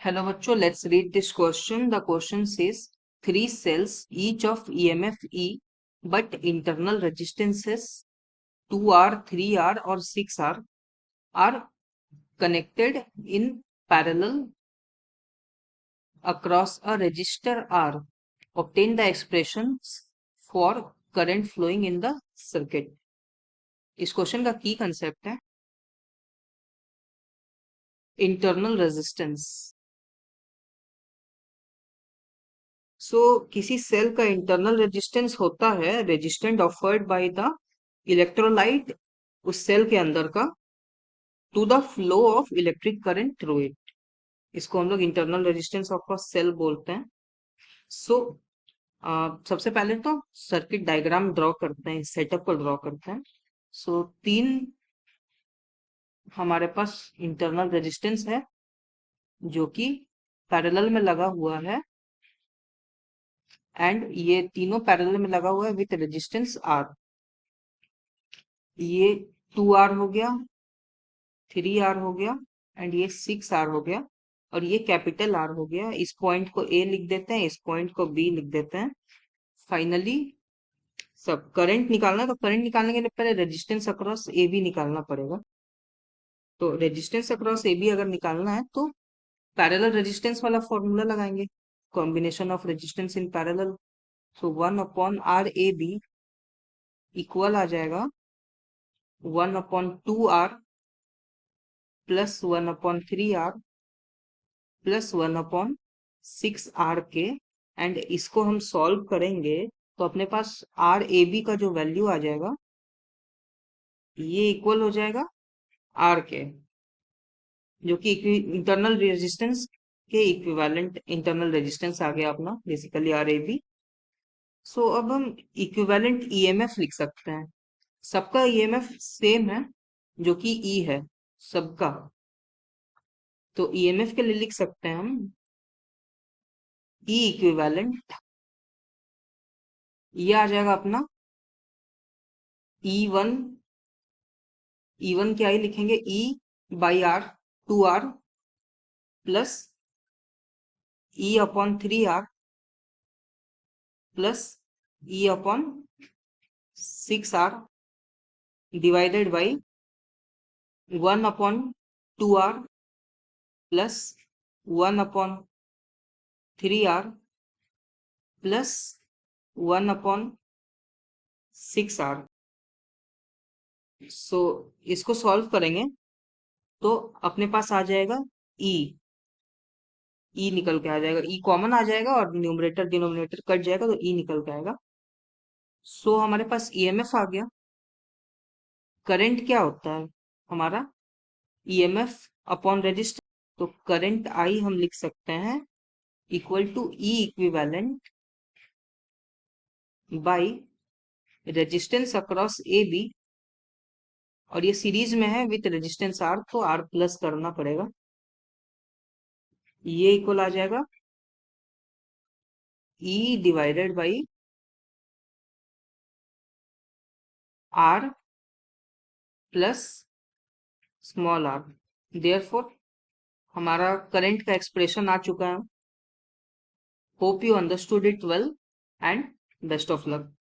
Hello bachcho, let's read this question. The question says three cells each of EMF E but internal resistances 2R, 3R or 6R are connected in parallel across a resistor R. Obtain the expressions for current flowing in the circuit. इस question का की concept है internal resistance. किसी cell का internal resistance होता है resistant offered by the electrolyte उस cell के अंदर का to the flow of electric current through it. इसको हम लोग internal resistance of a cell बोलते हैं। सो सबसे पहले तो सर्किट डायग्राम ड्रॉ करते हैं, सेटअप को ड्रॉ करते हैं। तीन हमारे पास इंटरनल रेजिस्टेंस है जो कि पैरेलल में लगा हुआ है एंड ये तीनों पैरेलल में लगा हुआ है विथ रेजिस्टेंस आर। ये 2R हो गया, 3R हो गया एंड ये 6R हो गया और ये कैपिटल R हो गया। इस पॉइंट को A लिख देते हैं, इस पॉइंट को B लिख देते हैं। फाइनली सब करंट निकालना है तो करंट निकालने के लिए पहले रेजिस्टेंस अक्रॉस ए बी निकालना पड़ेगा। तो रेजिस्टेंस अक्रॉस ए बी अगर निकालना है तो पैरेलल रेजिस्टेंस वाला फॉर्मूला लगाएंगे, combination of resistance in parallel. So 1/R AB equal आ जाएगा 1/2R plus 1/3R plus 1/6R के। एंड इसको हम सॉल्व करेंगे तो अपने पास आर ए बी का जो वैल्यू आ जाएगा ये इक्वल हो जाएगा आर के, जो कि इंटरनल रेजिस्टेंस के इक्विवेलेंट इंटरनल रेजिस्टेंस आ गया अपना बेसिकली आर ए बी। अब हम इक्विवेलेंट ईएमएफ लिख सकते हैं। सबका ईएमएफ सेम है जो कि ई है सबका, तो ईएमएफ के लिए लिख सकते हैं हम ई इक्विवेलेंट। ये आ जाएगा अपना E1। E1 क्या ही लिखेंगे, E/R 2R plus E/3R plus E/6R divided by 1/2R plus 1/3R plus 1/6R। इसको सॉल्व करेंगे तो अपने पास आ जाएगा ई निकल के आ जाएगा, ई कॉमन आ जाएगा और न्यूमरेटर डिनोमिनेटर कट जाएगा तो ई निकल के आएगा। हमारे पास ईएमएफ आ गया। करंट क्या होता है हमारा, ईएमएफ अपॉन रेजिस्टेंस। तो करंट आई हम लिख सकते हैं equal to E equivalent by resistance across A B, और ये सीरीज में है विथ रेजिस्टेंस आर तो आर प्लस करना पड़ेगा। ये इक्वल आ जाएगा E divided by R plus small r. Therefore हमारा करंट का एक्सप्रेशन आ चुका है। Hope you understood it well and best of luck.